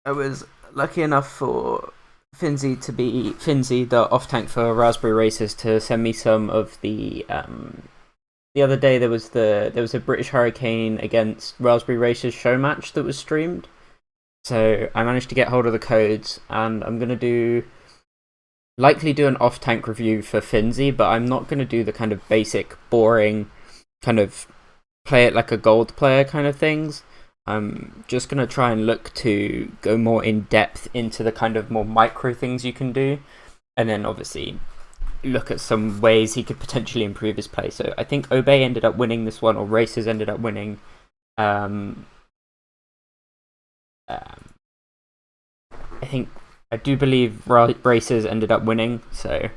I was lucky enough for Finnsi, the off-tank for Raspberry Racers, to send me some of the other day there was a British Hurricane against Raspberry Racers SHOWMATCH that was streamed. So I managed to get hold of the codes, and I'm gonna likely do an off-tank review for Finnsi, but I'm not gonna do the kind of basic, boring, kind of play it like a gold player kind of things. I'm just gonna try and look to go more in depth into the kind of more micro things you can do, and then obviously look at some ways he could potentially improve his play. So I think Obey ended up winning this one, or Racers ended up winning. Um, um, I do believe Racers ended up winning. So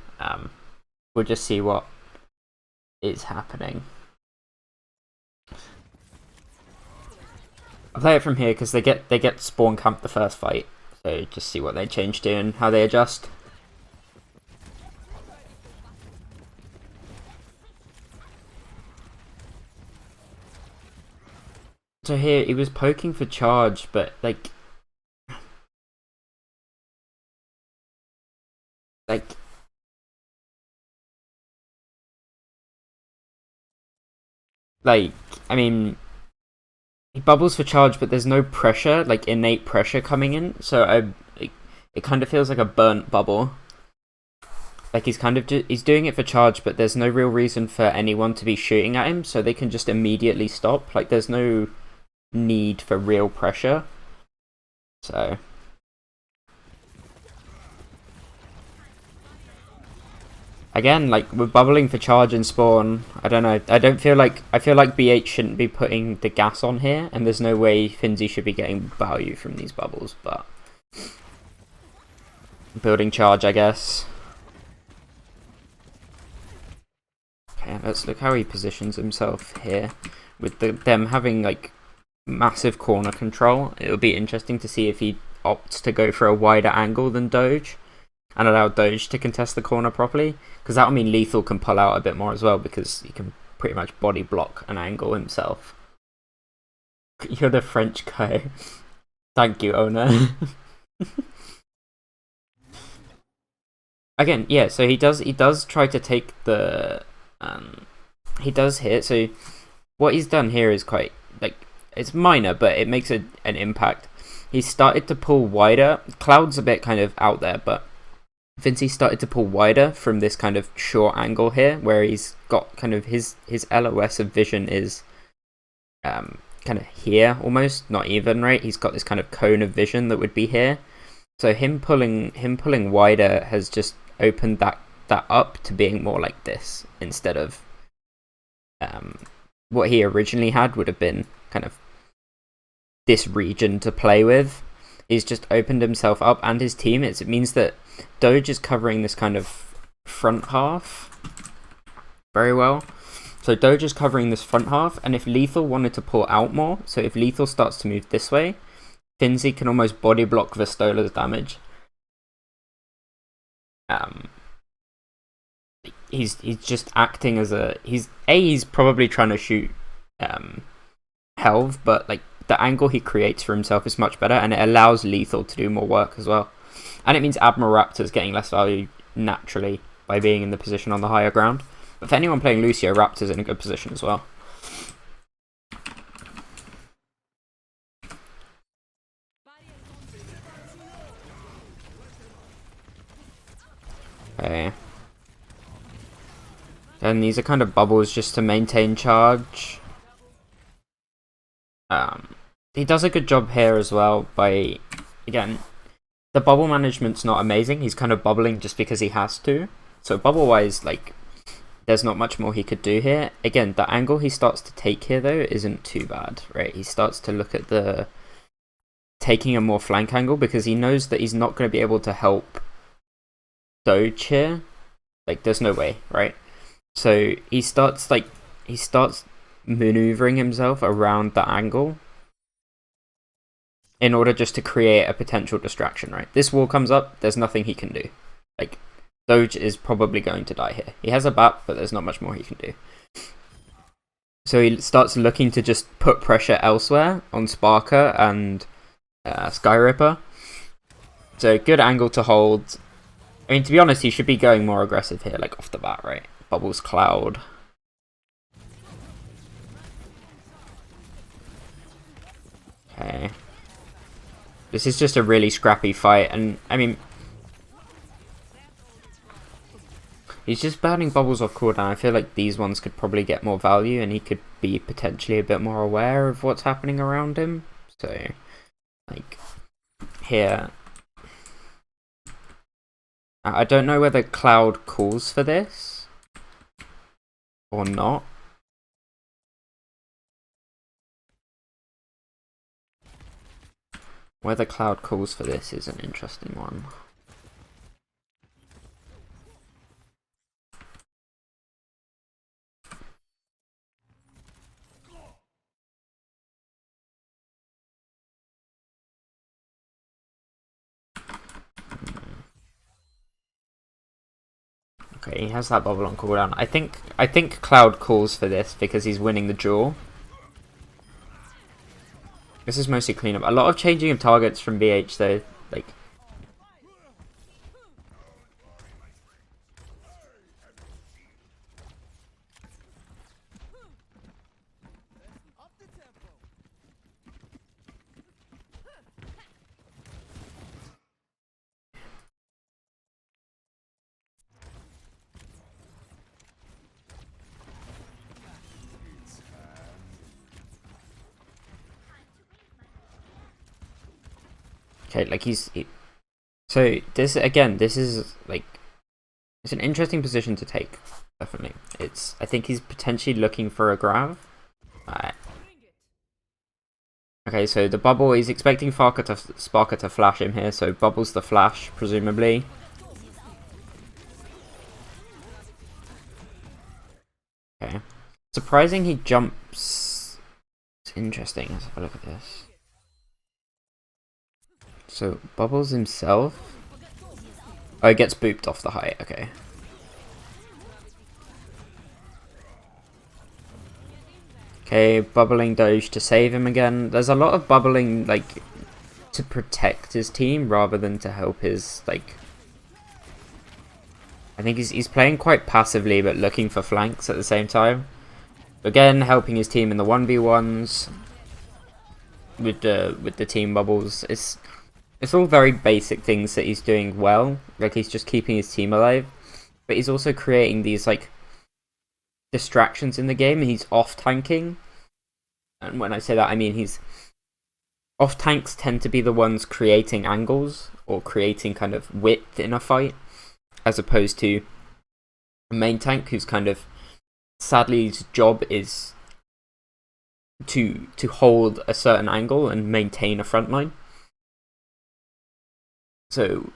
we'll just see what is happening. I'll play it from here because they get spawn camped the first fight. So just see what they change to and how they adjust. So here, he was poking for charge, but like like I mean, he bubbles for charge, but there's no pressure, like innate pressure coming in. So it kind of feels like a burnt bubble. Like he's doing it for charge, but there's no real reason for anyone to be shooting at him, so they can just immediately stop. Like there's no need for real pressure. So again, like with bubbling for charge and spawn, I don't know. I feel like BH shouldn't be putting the gas on here, and there's no way Finnsi should be getting value from these bubbles. But building charge, I guess. Okay, let's look how he positions himself here. With them having like massive corner control, it'll be interesting to see if he opts to go for a wider angle than Doge and allow Doge to contest the corner properly, because that'll mean Lethal can pull out a bit more as well, because he can pretty much body block an angle himself. You're the French guy. Thank you, owner. Again, yeah, so he does try to take the he does hit. So what he's done here is quite like, it's minor, but it makes an impact. He started to pull wider. Cloud's a bit kind of out there, but Finnsi started to pull wider from this kind of short angle here, where he's got kind of his LOS of vision is kind of here almost, not even, right? He's got this kind of cone of vision that would be here. So him pulling wider has just opened that up to being more like this, instead of what he originally had would have been kind of this region to play with. He's just opened himself up, and his team. It means that Doge is covering this kind of front half very well. So Doge is covering this front half, and if Lethal wanted to pull out more, so if Lethal starts to move this way, Finnsi can almost body block Vistola's damage. He's just acting as he's probably trying to shoot Helve, but like the angle he creates for himself is much better, and it allows Lethal to do more work as well. And it means Admiral Raptor's getting less value naturally by being in the position on the higher ground. But for anyone playing Lucio, Raptor's in a good position as well. Okay. And these are kind of bubbles just to maintain charge. He does a good job here as well by, again, the bubble management's not amazing. He's kind of bubbling just because he has to. So bubble-wise, like, there's not much more he could do here. Again, the angle he starts to take here, though, isn't too bad, right? He starts to look at taking a more flank angle, because he knows that he's not going to be able to help Doge here. Like, there's no way, right? So he starts maneuvering himself around the angle in order just to create a potential distraction, right? This wall comes up, there's nothing he can do. Like, Doge is probably going to die here. He has a bat, but there's not much more he can do. So he starts looking to just put pressure elsewhere on Sparker and Skyripper. So good angle to hold. I mean, to be honest, he should be going more aggressive here, like off the bat, right? Bubbles Cloud. Okay. This is just a really scrappy fight, and I mean, he's just burning bubbles off cooldown. I feel like these ones could probably get more value, and he could be potentially a bit more aware of what's happening around him. So, like, here. I don't know whether Cloud calls for this or not. Whether Cloud calls for this is an interesting one. Okay, he has that bubble on cooldown. I think Cloud calls for this because he's winning the duel. This is mostly cleanup. A lot of changing of targets from VH though, like. Okay, like so this again, this is like, it's an interesting position to take. Definitely, I think he's potentially looking for a grab. Alright. Okay, so the bubble, he's expecting Sparker to flash him here, so bubbles the flash presumably. Okay, surprising he jumps. It's interesting. Let's have a look at this. So, bubbles himself. Oh, he gets booped off the height, okay. Okay, bubbling Doge to save him again. There's a lot of bubbling, like, to protect his team rather than to help his, like. I think he's playing quite passively but looking for flanks at the same time. Again, helping his team in the 1v1s with the team bubbles. It's all very basic things that he's doing well. Like, he's just keeping his team alive. But he's also creating these, like, distractions in the game. He's off-tanking. And when I say that, I mean he's... Off-tanks tend to be the ones creating angles, or creating kind of width in a fight, as opposed to a main tank who's kind of... Sadly, his job is to hold a certain angle and maintain a front line. So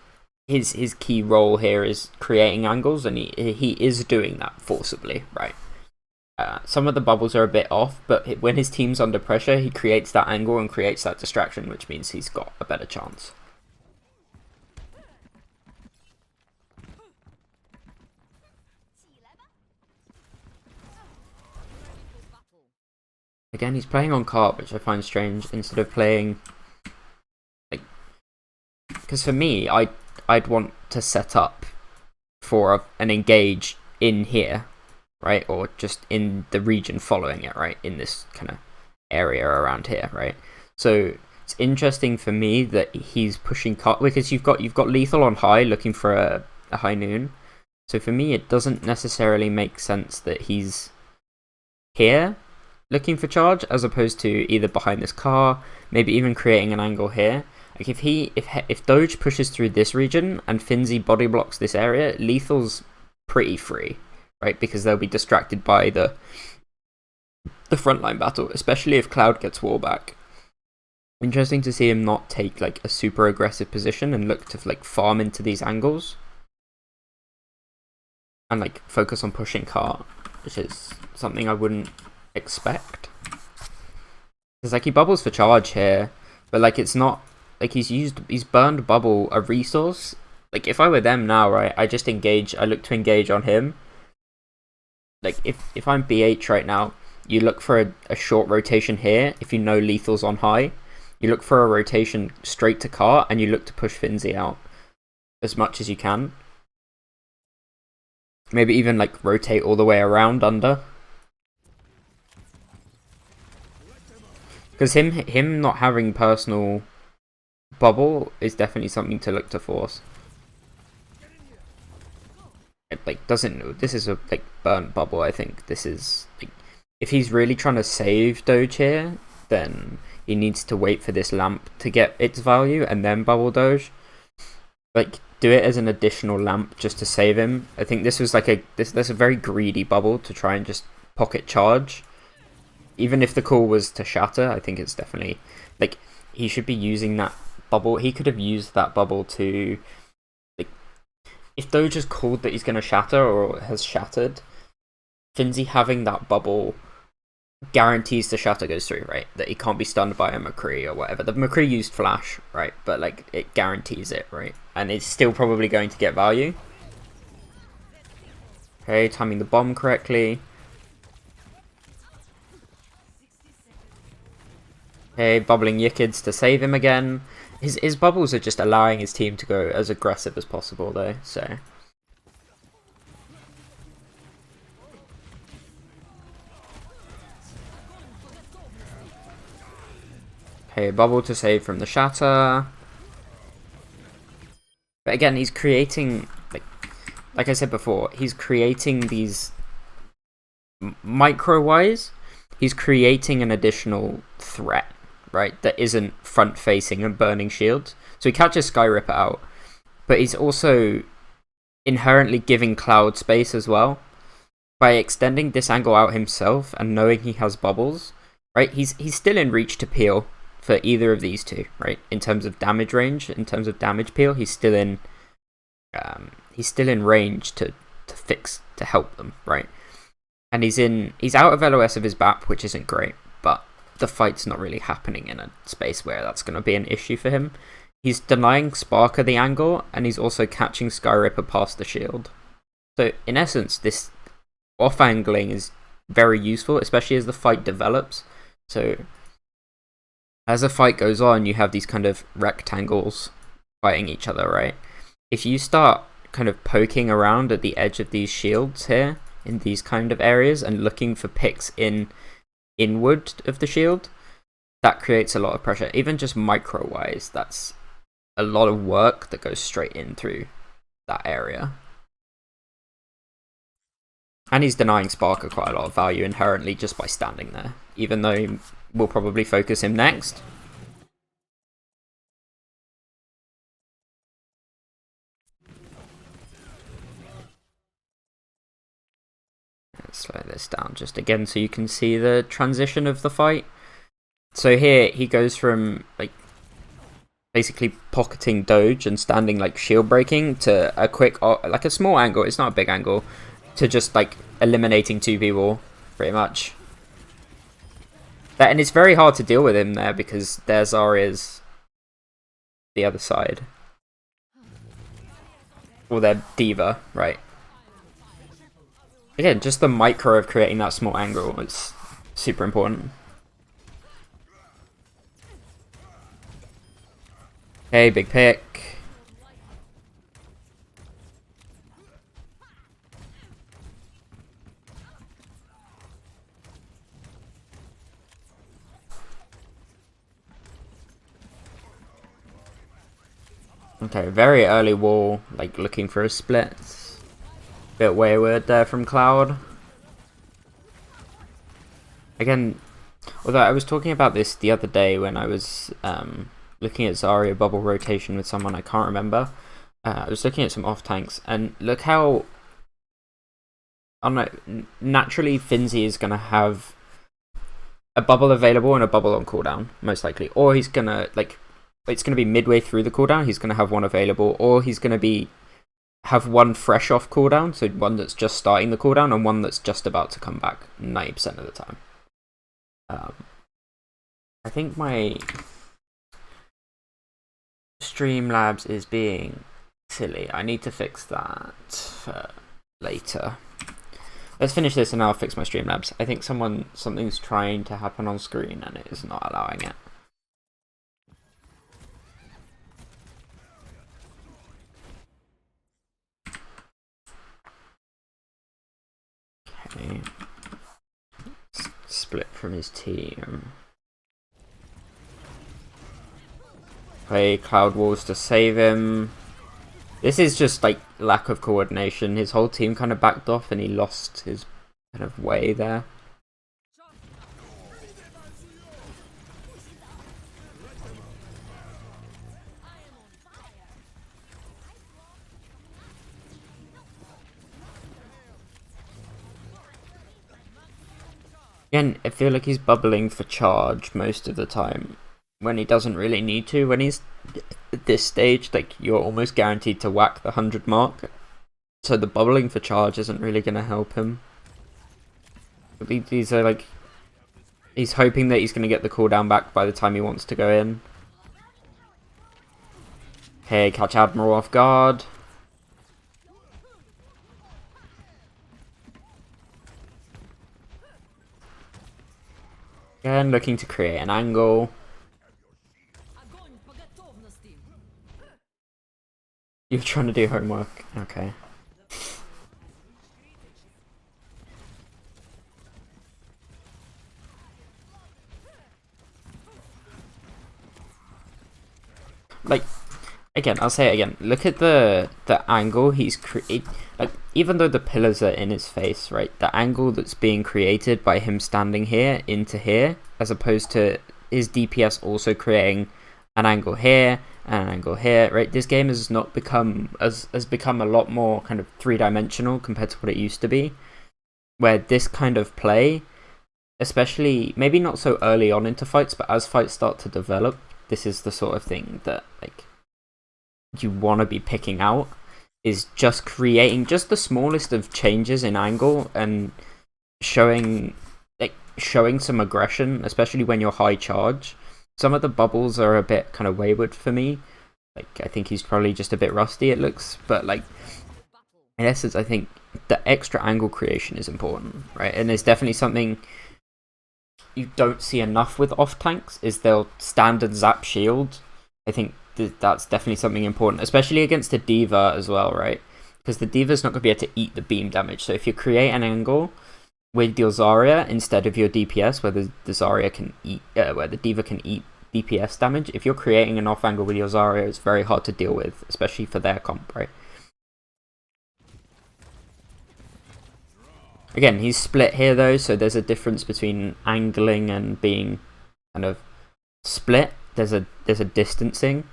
his key role here is creating angles, and he is doing that forcibly, right? Some of the bubbles are a bit off, but when his team's under pressure, he creates that angle and creates that distraction, which means he's got a better chance. Again, he's playing on cart, which I find strange, instead of playing... Because for me, I'd want to set up for an engage in here, right? Or just in the region following it, right? In this kind of area around here, right? So it's interesting for me that he's pushing cut, because you've got lethal on high looking for a high noon. So for me, it doesn't necessarily make sense that he's here looking for charge, as opposed to either behind this car, maybe even creating an angle here. Like if Doge pushes through this region and Finnsi body blocks this area, lethal's pretty free, right? Because they'll be distracted by the frontline battle, especially if Cloud gets wall back. Interesting to see him not take like a super aggressive position and look to like farm into these angles and like focus on pushing cart, which is something I wouldn't expect. Because like he bubbles for charge here, but like it's not. Like he's burned bubble a resource. Like if I were them now, right, I look to engage on him. Like if I'm BH right now, you look for a short rotation here if you know lethal's on high. You look for a rotation straight to cart, and you look to push Finnsi out as much as you can. Maybe even like rotate all the way around under. Because him not having personal bubble is definitely something to look to force. It like doesn't. This is a like burnt bubble. I think this is like, if he's really trying to save Doge here, then he needs to wait for this lamp to get its value and then bubble Doge. Like do it as an additional lamp just to save him. I think this was like that's a very greedy bubble to try and just pocket charge. Even if the call was to shatter, I think it's definitely like he should be using that bubble. He could have used that bubble to like if Doge has called that he's going to shatter or has shattered, Finnsi having that bubble guarantees the shatter goes through, right? That he can't be stunned by a McCree or whatever. The McCree used flash, right? But like it guarantees it, right? And it's still probably going to get value. Okay, timing the bomb correctly. Okay, bubbling Yikids to save him again. His bubbles are just allowing his team to go as aggressive as possible though, so. Okay, bubble to save from the shatter. But again, he's creating, like I said before, he's creating these micro-wise, he's creating an additional threat, right, that isn't front-facing and burning shields. So he catches Sky Ripper out, but he's also inherently giving Cloud space as well. By extending this angle out himself and knowing he has bubbles, right, he's still in reach to peel for either of these two, right? In terms of damage range, in terms of damage peel, he's still in range to help them, right? And he's out of LOS of his BAP, which isn't great, but the fight's not really happening in a space where that's going to be an issue for him. He's denying Sparker the angle, and he's also catching Sky Ripper past the shield. So in essence, this off-angling is very useful, especially as the fight develops. So as the fight goes on, you have these kind of rectangles fighting each other, right? If you start kind of poking around at the edge of these shields here, in these kind of areas, and looking for picks inward of the shield, that creates a lot of pressure. Even just micro-wise, that's a lot of work that goes straight in through that area. And he's denying Sparker quite a lot of value inherently just by standing there, even though we'll probably focus him next. Let's slow this down just again so you can see the transition of the fight. So here he goes from like basically pocketing Doge and standing like shield breaking to a quick, like a small angle, it's not a big angle, to just like eliminating two people pretty much. And it's very hard to deal with him there because their Zarya's the other side. Or their Diva, right? Again, just the micro of creating that small angle is super important. Okay, big pick. Okay, very early wall, like looking for a split. Bit wayward there from Cloud. Again, although I was talking about this the other day when I was looking at Zarya bubble rotation with someone, I can't remember. I was looking at some off-tanks, and look how, I don't know, naturally Finnsi is going to have a bubble available and a bubble on cooldown, most likely. Or he's going to, like, it's going to be midway through the cooldown, he's going to have one available, or he's going to have one fresh off cooldown, so one that's just starting the cooldown, and one that's just about to come back 90% of the time. I think my Streamlabs is being silly. I need to fix that later. Let's finish this and I'll fix my Streamlabs. I think something's trying to happen on screen and it is not allowing it. split from his team. Play Cloud Walls to save him. This is just like lack of coordination. His whole team kind of backed off and he lost his kind of way there. Again, I feel like he's bubbling for charge most of the time when he doesn't really need to. When he's at this stage, like, you're almost guaranteed to whack the 100 mark. So the bubbling for charge isn't really going to help him. These are like... He's hoping that he's going to get the cooldown back by the time he wants to go in. Okay, catch Admiral off guard. Again, looking to create an angle. You're trying to do homework. Okay. Like, again, I'll say it again. Look at the angle he's created. Like, even though the pillars are in his face, right? The angle that's being created by him standing here into here, as opposed to his DPS also creating an angle here and an angle here, right? This game has not become has become a lot more kind of three-dimensional compared to what it used to be, where this kind of play, especially maybe not so early on into fights, but as fights start to develop, this is the sort of thing that like you want to be picking out, is just creating just the smallest of changes in angle and showing some aggression, especially when you're high charge. Some of the bubbles are a bit kind of wayward for me. Like, I think he's probably just a bit rusty, it looks, but like in essence I think the extra angle creation is important, right? And there's definitely something you don't see enough with off tanks is they'll standard zap shield. I think that's definitely something important, especially against the D.Va as well, right? Because the D.Va's not going to be able to eat the beam damage. So if you create an angle with your Zarya instead of your DPS, where the Zarya can eat, where the D.Va can eat DPS damage, if you're creating an off angle with your Zarya, it's very hard to deal with, especially for their comp, right? Again, he's split here though, so there's a difference between angling and being kind of split. There's a distancing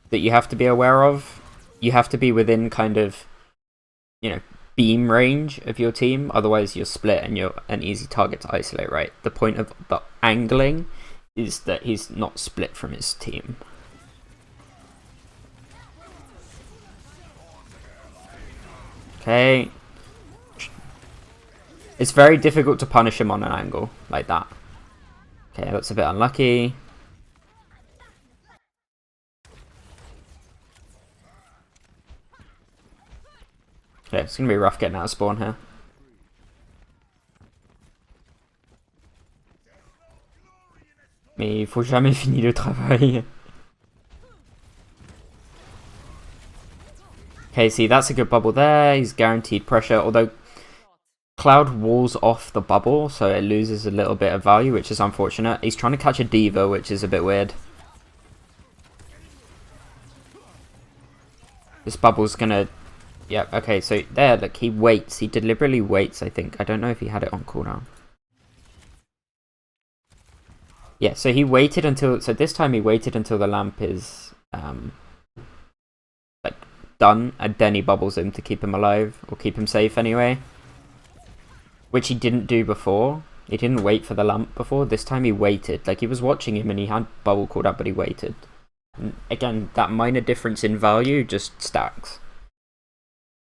that you have to be aware of. You have to be within kind of, you know, beam range of your team, otherwise you're split and you're an easy target to isolate, right? The point of the angling is that he's not split from his team. Okay. It's very difficult to punish him on an angle like that. Okay, that's a bit unlucky. Okay, it's going to be rough getting out of spawn here. Mais il faut jamais finir le travail. Okay, see, that's a good bubble there. He's guaranteed pressure, although Cloud walls off the bubble, so it loses a little bit of value, which is unfortunate. He's trying to catch a D.Va, which is a bit weird. This bubble's gonna... Yeah, okay, so there, look, he waits. He deliberately waits, I think. I don't know if he had it on cooldown. Yeah, so he waited until... So this time he waited until the lamp is, like, done, and then he bubbles him to keep him alive, or keep him safe anyway. Which he didn't do before. He didn't wait for the lamp before. This time he waited. Like, he was watching him and he had bubble called out, but he waited. And again, that minor difference in value just stacks.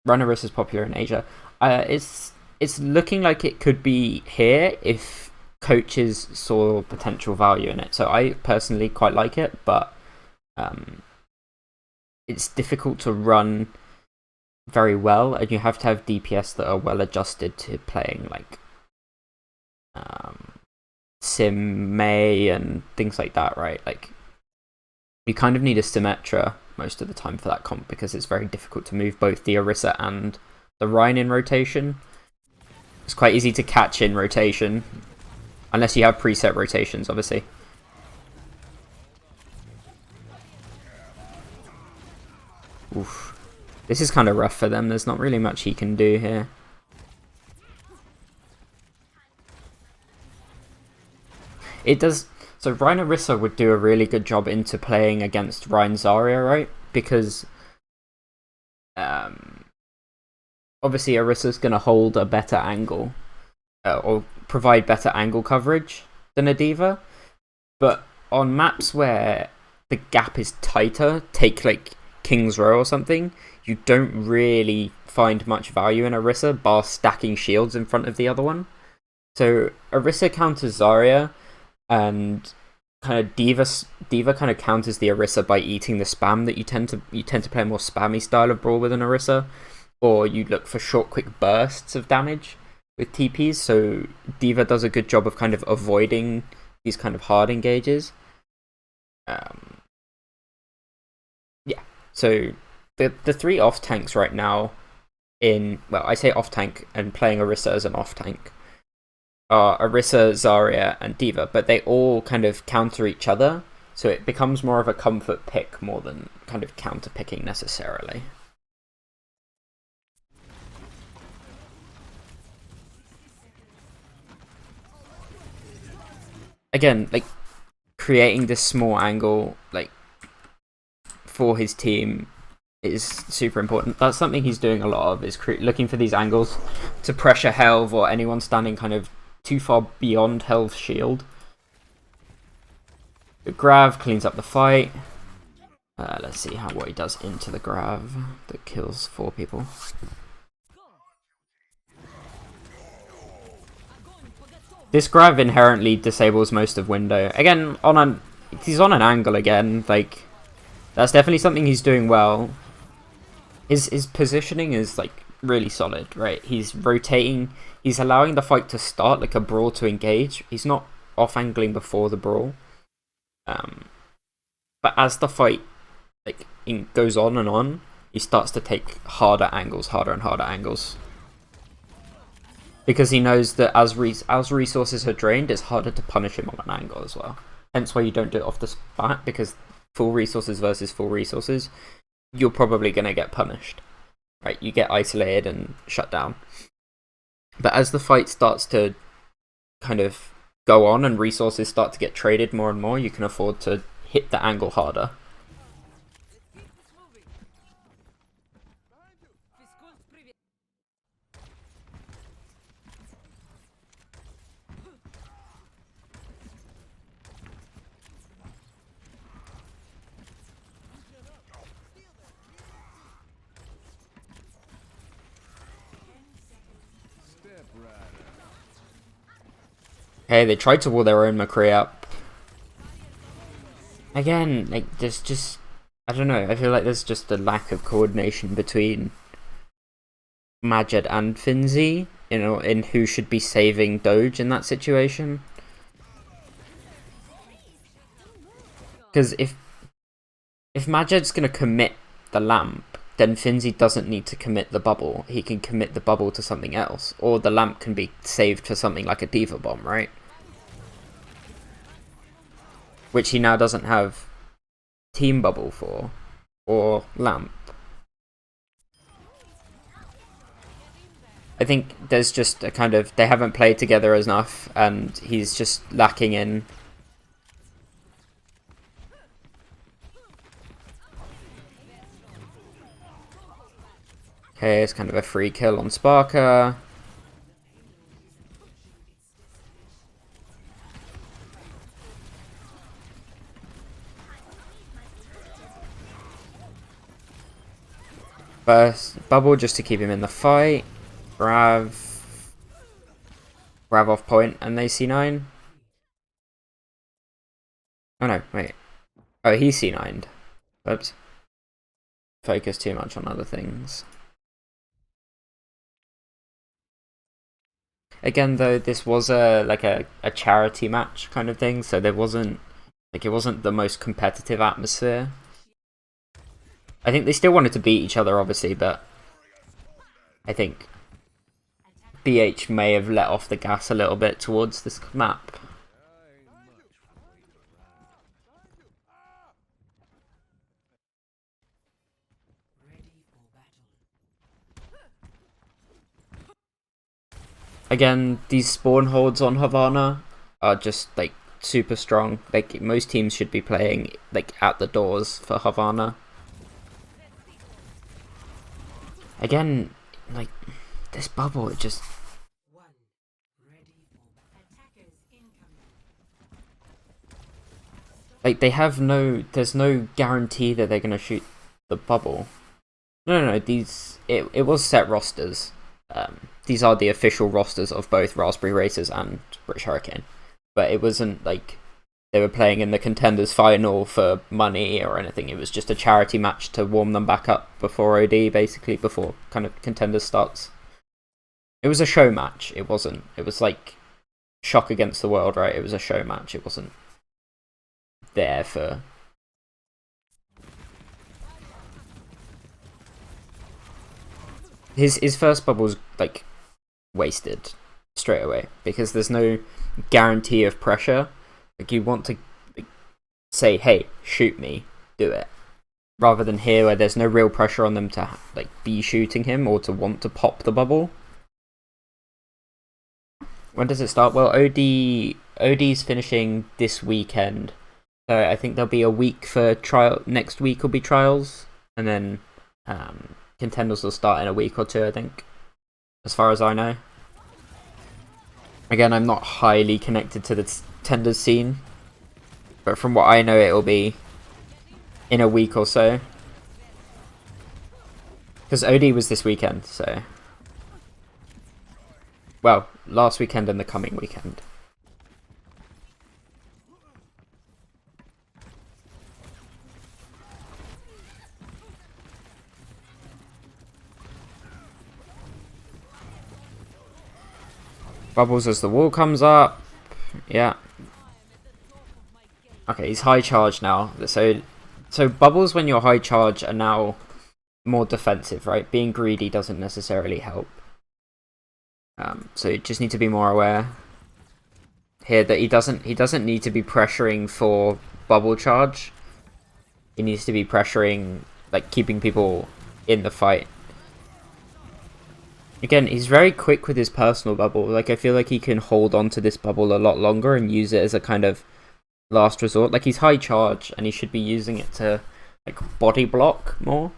Runnerus is popular in Asia. It's looking like it could be here if coaches saw potential value in it. So I personally quite like it, but it's difficult to run very well, and you have to have DPS that are well adjusted to playing like Sim Mei and things like that, right? Like, you kind of need a Symmetra most of the time for that comp, because it's very difficult to move both the Orisa and the Rhine in rotation. It's quite easy to catch in rotation. Unless you have preset rotations, obviously. Oof. This is kind of rough for them. There's not really much he can do here. It does... So Rein Orisa would do a really good job into playing against Rein Zarya, right? Because... obviously Orisa's going to hold a better angle. Or provide better angle coverage than a D.Va. But on maps where the gap is tighter, take like King's Row or something, you don't really find much value in Orisa, bar stacking shields in front of the other one. So Orisa counters Zarya, and kind of D.Va kind of counters the Orisa by eating the spam that you tend to play a more spammy style of brawl with an Orisa, or you look for short, quick bursts of damage with TPs. So D.Va does a good job of kind of avoiding these kind of hard engages. Yeah, so the three off tanks right now well, I say off tank and playing Orisa as an off tank are Orisa, Zarya, and D.Va, but they all kind of counter each other, so it becomes more of a comfort pick more than kind of counter picking necessarily. Again, like, creating this small angle, like, for his team is super important. That's something he's doing a lot of, is looking for these angles to pressure Helve or anyone standing kind of too far beyond Helve's shield. The Grav cleans up the fight. Let's see what he does into the Grav that kills 4 people. This Grav inherently disables most of window. Again, he's on an angle again. Like, that's definitely something he's doing well. His positioning is like really solid, right? He's rotating. He's allowing the fight to start, like a brawl to engage. He's not off angling before the brawl. But as the fight goes on and on, he starts to take harder and harder angles. Because he knows that as resources are drained, it's harder to punish him on an angle as well. Hence why you don't do it off the spot, because full resources versus full resources, you're probably going to get punished. Right? You get isolated and shut down. But as the fight starts to kind of go on and resources start to get traded more and more, you can afford to hit the angle harder. Hey, they tried to wall their own McCree up. Again, like, there's just... I don't know, I feel like there's just a lack of coordination between Majed and Finnsi, you know, in who should be saving Doge in that situation. Because if Majed's going to commit the lamp, then Finnsi doesn't need to commit the bubble. He can commit the bubble to something else. Or the lamp can be saved for something like a D.Va bomb, right? Which he now doesn't have team bubble for. Or lamp. I think there's just a kind of... They haven't played together enough, and he's just lacking in... Okay, it's kind of a free kill on Sparker. First bubble just to keep him in the fight. Grav off point and they C9. Oh no, wait. Oh, he C9'd. Oops. Focus too much on other things. Again, though, this was a charity match kind of thing, so there wasn't it wasn't the most competitive atmosphere. I think they still wanted to beat each other, obviously, but I think BH may have let off the gas a little bit towards this map. Again, these spawn holds on Havana are just like super strong. Like most teams should be playing like at the doors for Havana. Again, like this bubble, it just like they have there's no guarantee that they're gonna shoot the bubble. No, it was set rosters. These are the official rosters of both Raspberry Racers and British Hurricane, but it wasn't like they were playing in the Contenders final for money or anything. It was just a charity match to warm them back up before OD, basically, before kind of Contenders starts. It was a show match. It wasn't. It was like Shock Against the World, right? It was a show match. It wasn't there for... His first bubble's like wasted straight away because there's no guarantee of pressure. Like you want to say, hey, shoot me, do it, rather than here where there's no real pressure on them to like be shooting him or to want to pop the bubble. When does it start? Well, OD's finishing this weekend, so I think there'll be a week for trial. Next week will be trials, and then Contenders will start in a week or two, I think, as far as I know. Again, I'm not highly connected to the Tenders scene, but from what I know, it will be in a week or so. Because OD was this weekend, so... Well, last weekend and the coming weekend. Bubbles as the wall comes up. Yeah. Okay, he's high charge now. So bubbles when you're high charge are now more defensive, right? Being greedy doesn't necessarily help. So you just need to be more aware here that he doesn't need to be pressuring for bubble charge. He needs to be pressuring, like keeping people in the fight. Again, he's very quick with his personal bubble. Like I feel like he can hold on to this bubble a lot longer and use it as a kind of last resort. Like he's high charge and he should be using it to like body block more.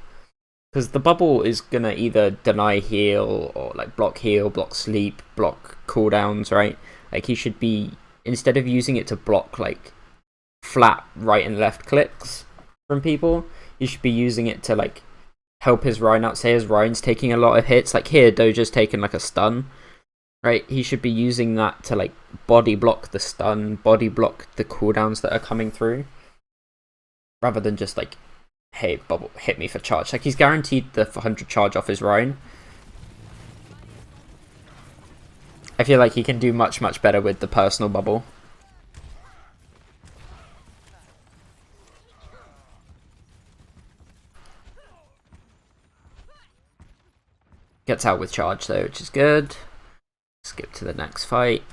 Because the bubble is going to either deny heal or like block heal, block sleep, block cooldowns, right? Like he should be, instead of using it to block like flat right and left clicks from people, he should be using it to like help his Rhine out. Say his Rhine's taking a lot of hits, like here Doja's taking like a stun, right? He should be using that to like body block the stun, body block the cooldowns that are coming through, rather than just like, hey, bubble, hit me for charge. Like he's guaranteed the 100 charge off his Rhine. I feel like he can do much better with the personal bubble. Gets out with charge though, which is good. Skip to the next fight.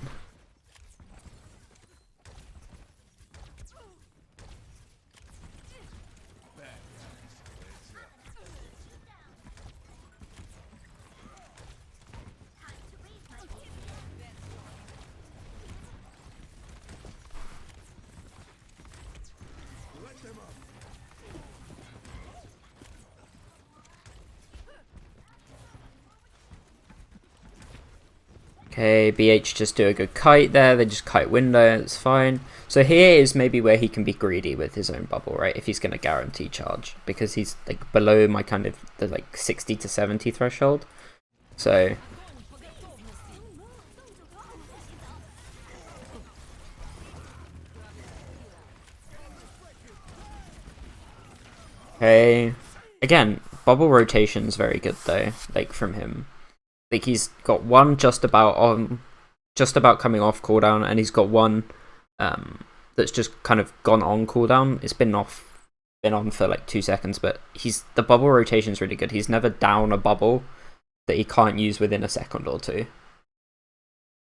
Okay, BH just do a good kite there. They just kite window, it's fine. So here is maybe where he can be greedy with his own bubble, right? If he's going to guarantee charge. Because he's like below my kind of the like 60 to 70 threshold. So... Okay. Again, bubble rotation's very good though, like from him. Like he's got one just about coming off cooldown, and he's got one that's just kind of gone on cooldown. It's been on for like 2 seconds, but the bubble rotation's really good. He's never down a bubble that he can't use within a second or two.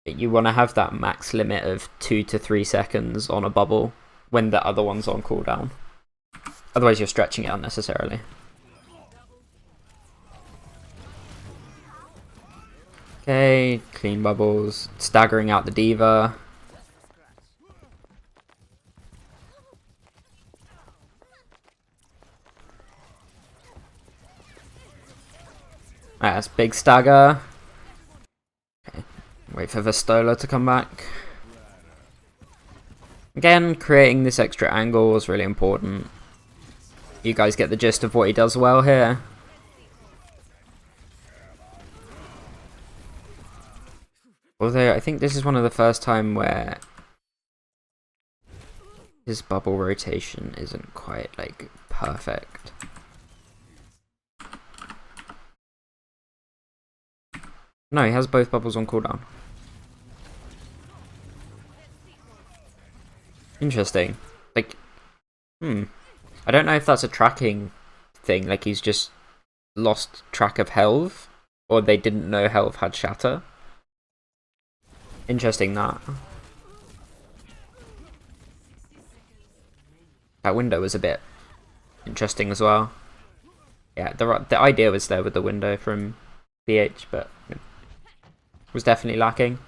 You want to have that max limit of 2 to 3 seconds on a bubble when the other one's on cooldown. Otherwise you're stretching it unnecessarily. Okay, clean bubbles, staggering out the diva. That's big stagger. Okay. Wait for Vistola to come back. Again, creating this extra angle was really important. You guys get the gist of what he does well here. Although I think this is one of the first time where his bubble rotation isn't quite like perfect. No, he has both bubbles on cooldown. Interesting. Like, I don't know if that's a tracking thing, like he's just lost track of health, or they didn't know health had shatter. Interesting that. That window was a bit interesting as well. Yeah, the idea was there with the window from BH, but it was definitely lacking.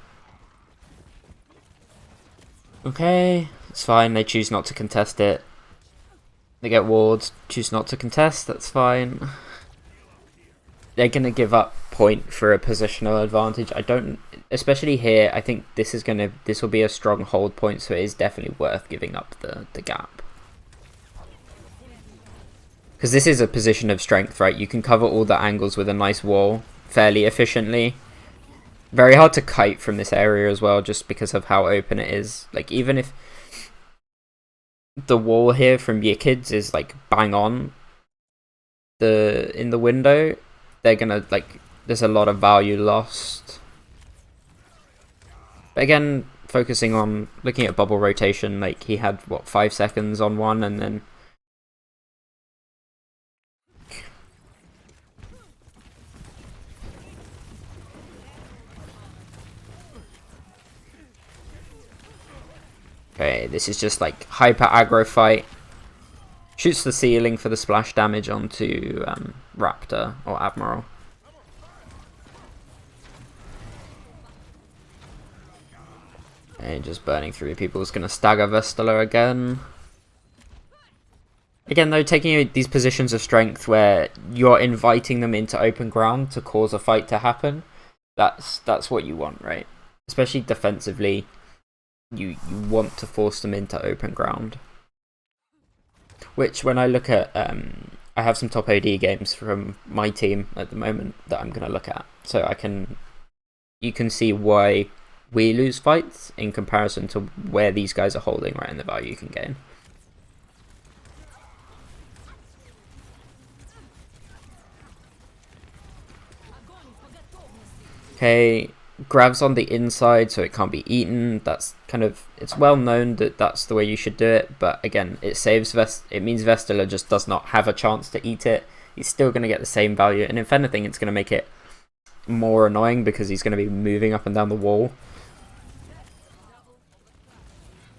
Okay, it's fine. They choose not to contest it. They get wards, choose not to contest, that's fine. They're going to give up point for a positional advantage. I don't, especially here, I think this will be a strong hold point, so it is definitely worth giving up the gap. Because this is a position of strength, right? You can cover all the angles with a nice wall fairly efficiently. Very hard to kite from this area as well, just because of how open it is. Like, even if the wall here from your kids is like bang on in the window, they're gonna like, there's a lot of value lost. But again, focusing on looking at bubble rotation, like he had what, 5 seconds on one, and then okay, this is just like hyper aggro fight. Shoots the ceiling for the splash damage onto Raptor or Admiral. And just burning through people is going to stagger Vestala again. Again though, taking these positions of strength where you're inviting them into open ground to cause a fight to happen, that's what you want, right? Especially defensively, you want to force them into open ground. Which, when I look at, I have some top AD games from my team at the moment that I'm going to look at. So you can see why we lose fights in comparison to where these guys are holding, right, and the value you can gain. Okay, grabs on the inside so it can't be eaten. That's kind of, it's well known that that's the way you should do it, but again, it saves it means Vestala just does not have a chance to eat it. He's still going to get the same value, and if anything, it's going to make it more annoying because he's going to be moving up and down the wall.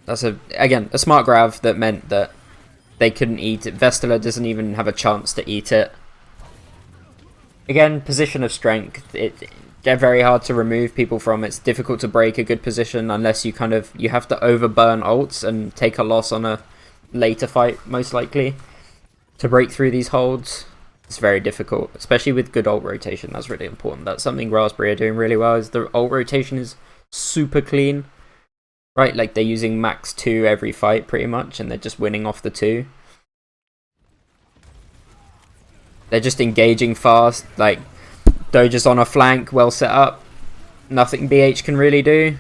That's again a smart grab that meant that they couldn't eat it. Vestala doesn't even have a chance to eat it. Again, position of strength. They're very hard to remove people from. It's difficult to break a good position unless you have to overburn ults and take a loss on a later fight, most likely, to break through these holds. It's very difficult, especially with good ult rotation. That's really important. That's something Raspberry are doing really well, is the ult rotation is super clean, right? Like, they're using max 2 every fight pretty much, and they're just winning off the 2. They're just engaging fast, like Doja's on a flank, well set up. Nothing BH can really do.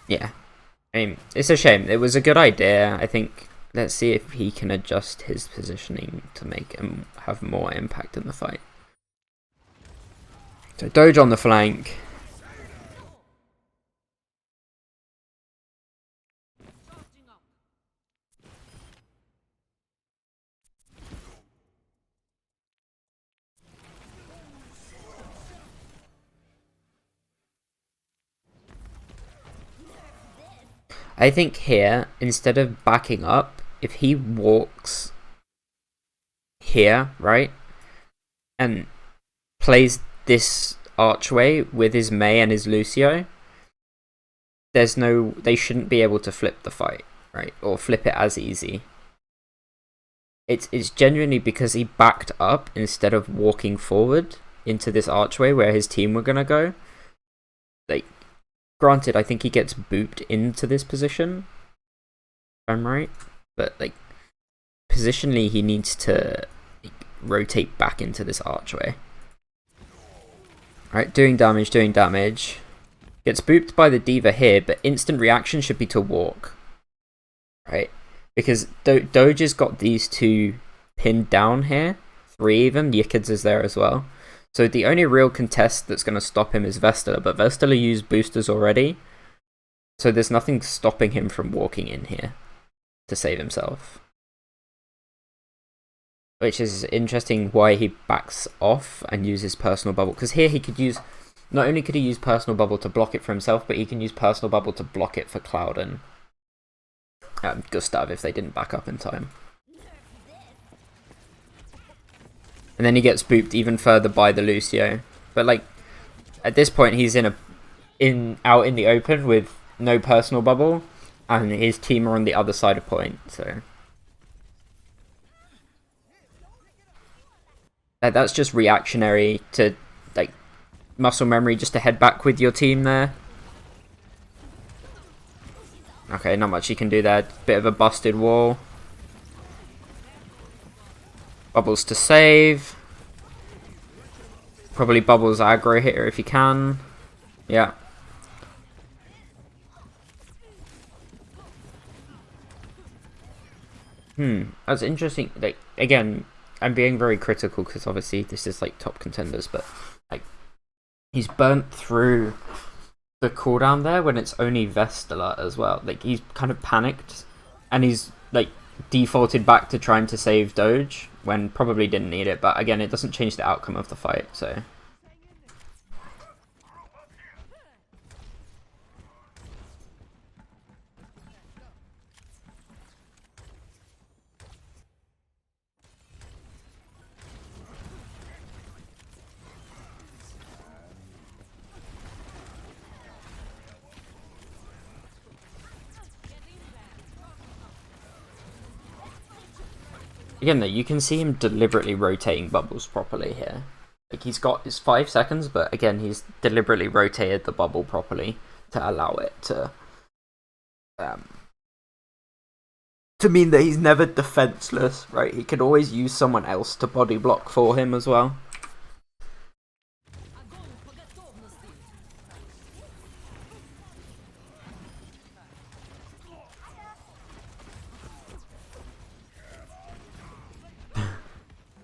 Yeah. I mean, it's a shame. It was a good idea. I think, let's see if he can adjust his positioning to make him have more impact in the fight. So Doge on the flank. I think here, instead of backing up, if he walks here, right, and plays this archway with his Mei and his Lucio, they shouldn't be able to flip the fight, right, or flip it as easy. It's genuinely because he backed up instead of walking forward into this archway where his team were gonna go. Like, granted, I think he gets booped into this position, if I'm right, but like positionally he needs to rotate back into this archway. Right, doing damage. Gets booped by the D.Va here, but instant reaction should be to walk. Right? Because Doge has got these two pinned down here. 3 even. Yickeds is there as well. So the only real contest that's going to stop him is Vestala, but Vestala used boosters already. So there's nothing stopping him from walking in here to save himself. Which is interesting why he backs off and uses Personal Bubble. Because here he could use... Not only could he use Personal Bubble to block it for himself, but he can use Personal Bubble to block it for Cloud and Gustav if they didn't back up in time. And then he gets booped even further by the Lucio. But like, at this point he's out in the open with no Personal Bubble, and his team are on the other side of point, so... That's just reactionary to, like, muscle memory just to head back with your team there. Okay, not much you can do there. Bit of a busted wall. Bubbles to save. Probably Bubbles aggro hitter if you can. Yeah. That's interesting. Like, again... I'm being very critical because obviously this is like top contenders, but like he's burnt through the cooldown there when it's only Vestala as well. Like he's kind of panicked and he's like defaulted back to trying to save Doge when probably didn't need it. But again, it doesn't change the outcome of the fight, so... Again, though, you can see him deliberately rotating bubbles properly here. Like, he's got his 5 seconds, but again, he's deliberately rotated the bubble properly to allow it to mean that he's never defenseless, right? He can always use someone else to body block for him as well.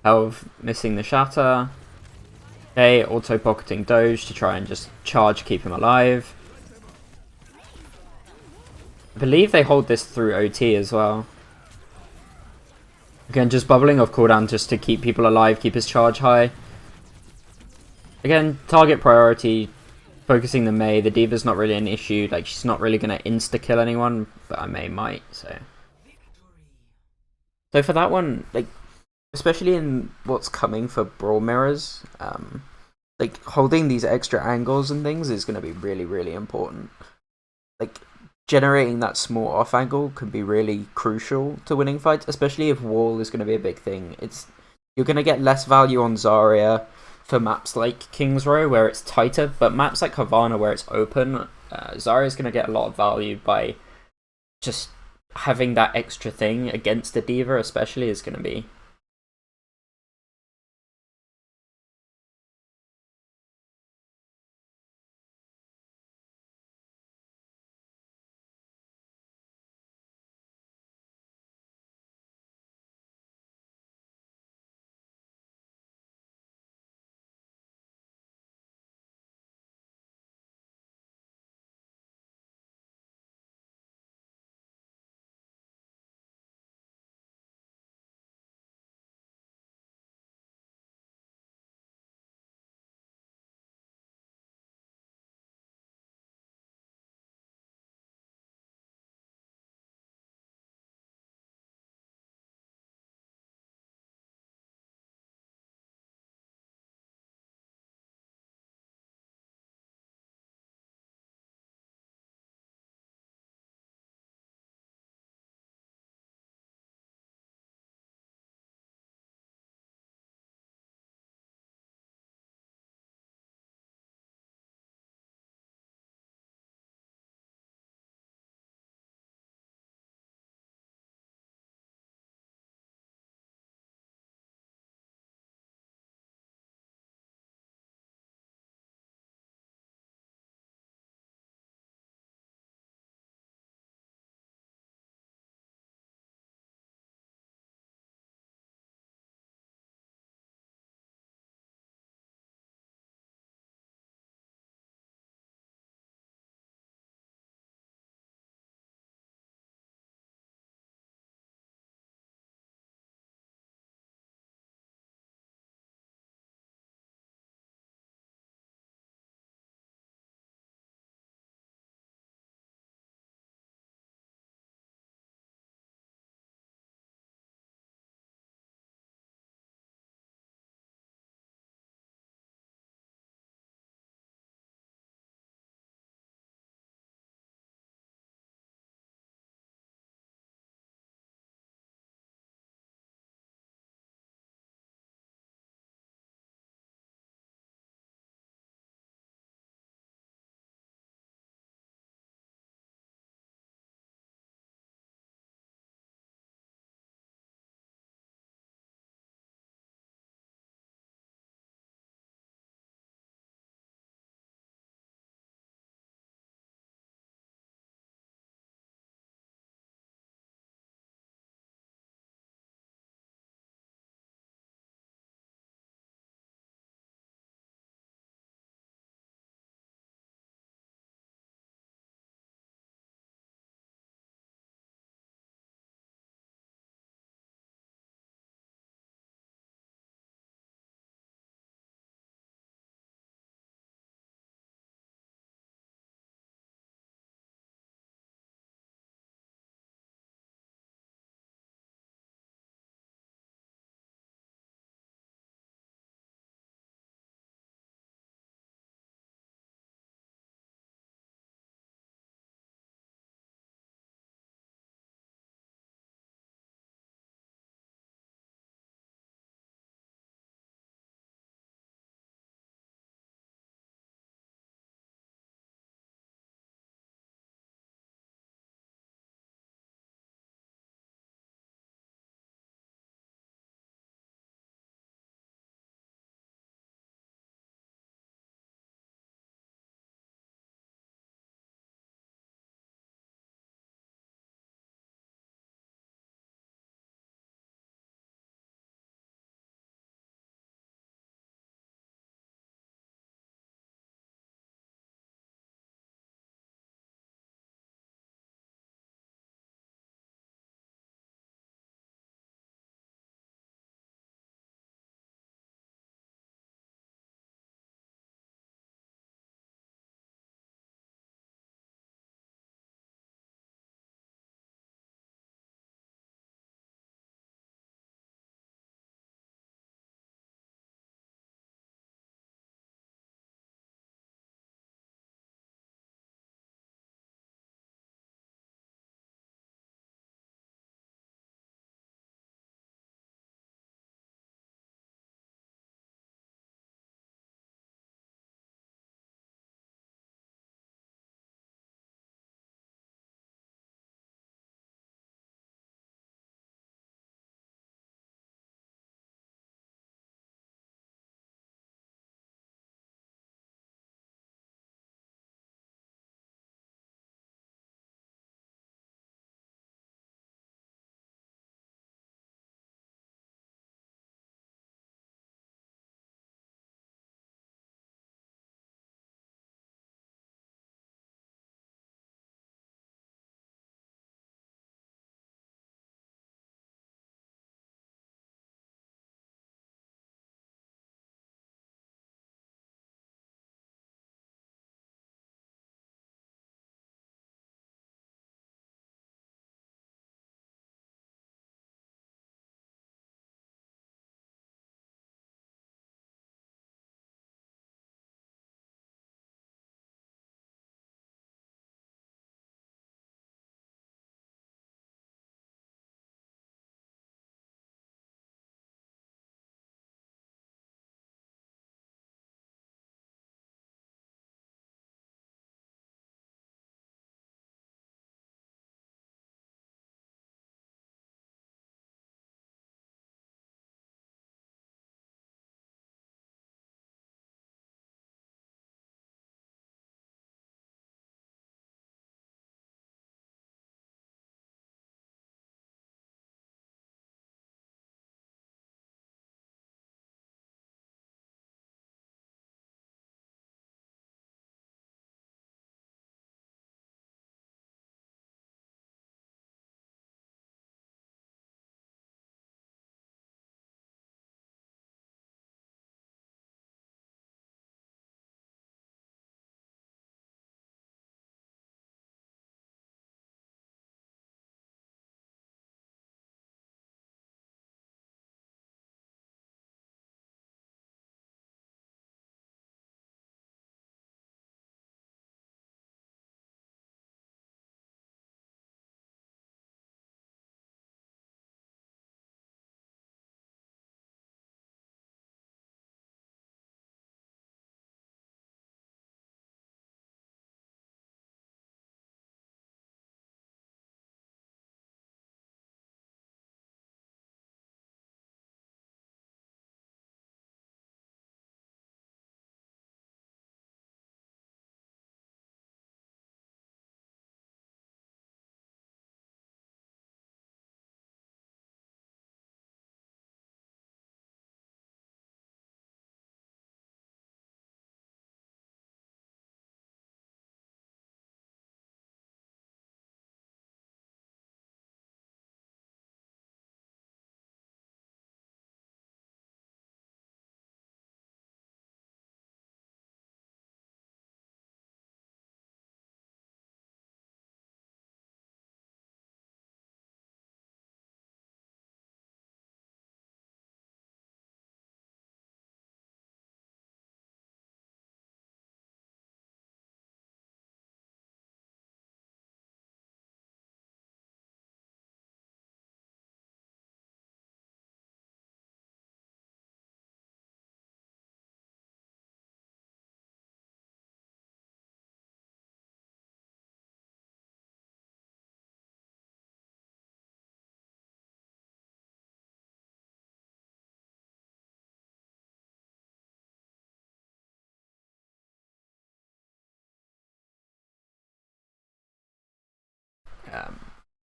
Of missing the shatter. Okay, auto-pocketing Doge to try and just charge, keep him alive. I believe they hold this through OT as well. Again, just bubbling off cooldown just to keep people alive, keep his charge high. Again, target priority, focusing the Mei. The D.Va's not really an issue, like she's not really going to insta-kill anyone, but a Mei might, so... So for that one, like, especially in what's coming for Brawl Mirrors, like, holding these extra angles and things is going to be really, really important. Like, generating that small off angle can be really crucial to winning fights, especially if wall is going to be a big thing. You're going to get less value on Zarya for maps like King's Row, where it's tighter, but maps like Havana, where it's open, Zarya is going to get a lot of value by just having that extra thing against the D.Va, especially, is going to be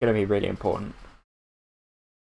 going to be really important.